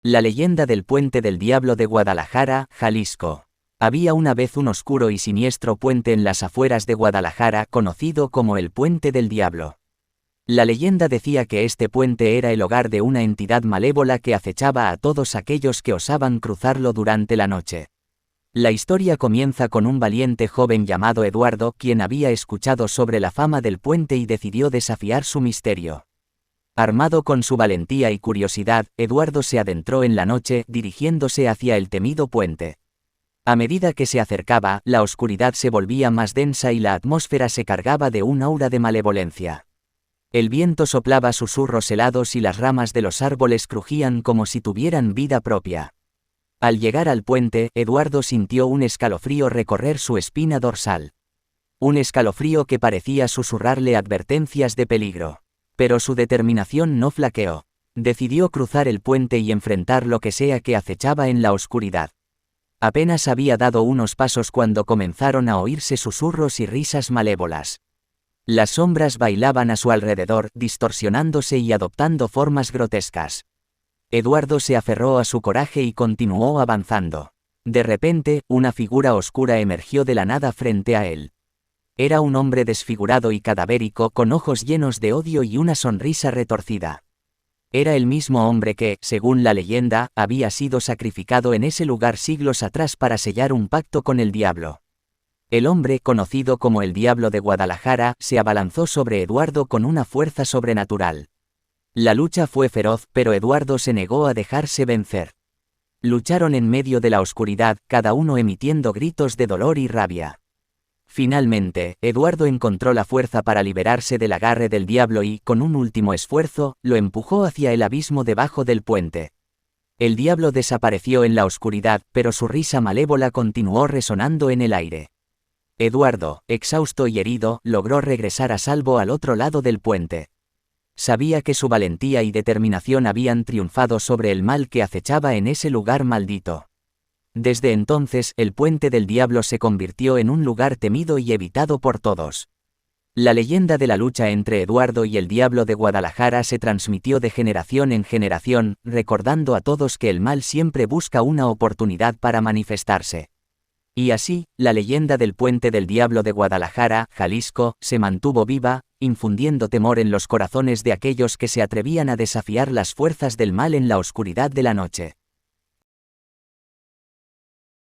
La leyenda del Puente del Diablo de Guadalajara, Jalisco. Había una vez un oscuro y siniestro puente en las afueras de Guadalajara conocido como el Puente del Diablo. La leyenda decía que este puente era el hogar de una entidad malévola que acechaba a todos aquellos que osaban cruzarlo durante la noche. La historia comienza con un valiente joven llamado Eduardo, quien había escuchado sobre la fama del puente y decidió desafiar su misterio. Armado con su valentía y curiosidad, Eduardo se adentró en la noche, dirigiéndose hacia el temido puente. A medida que se acercaba, la oscuridad se volvía más densa y la atmósfera se cargaba de un aura de malevolencia. El viento soplaba susurros helados y las ramas de los árboles crujían como si tuvieran vida propia. Al llegar al puente, Eduardo sintió un escalofrío recorrer su espina dorsal. Un escalofrío que parecía susurrarle advertencias de peligro. Pero su determinación no flaqueó. Decidió cruzar el puente y enfrentar lo que sea que acechaba en la oscuridad. Apenas había dado unos pasos cuando comenzaron a oírse susurros y risas malévolas. Las sombras bailaban a su alrededor, distorsionándose y adoptando formas grotescas. Eduardo se aferró a su coraje y continuó avanzando. De repente, una figura oscura emergió de la nada frente a él. Era un hombre desfigurado y cadavérico, con ojos llenos de odio y una sonrisa retorcida. Era el mismo hombre que, según la leyenda, había sido sacrificado en ese lugar siglos atrás para sellar un pacto con el diablo. El hombre, conocido como el Diablo de Guadalajara, se abalanzó sobre Eduardo con una fuerza sobrenatural. La lucha fue feroz, pero Eduardo se negó a dejarse vencer. Lucharon en medio de la oscuridad, cada uno emitiendo gritos de dolor y rabia. Finalmente, Eduardo encontró la fuerza para liberarse del agarre del diablo y, con un último esfuerzo, lo empujó hacia el abismo debajo del puente. El diablo desapareció en la oscuridad, pero su risa malévola continuó resonando en el aire. Eduardo, exhausto y herido, logró regresar a salvo al otro lado del puente. Sabía que su valentía y determinación habían triunfado sobre el mal que acechaba en ese lugar maldito. Desde entonces, el Puente del Diablo se convirtió en un lugar temido y evitado por todos. La leyenda de la lucha entre Eduardo y el Diablo de Guadalajara se transmitió de generación en generación, recordando a todos que el mal siempre busca una oportunidad para manifestarse. Y así, la leyenda del Puente del Diablo de Guadalajara, Jalisco, se mantuvo viva, infundiendo temor en los corazones de aquellos que se atrevían a desafiar las fuerzas del mal en la oscuridad de la noche.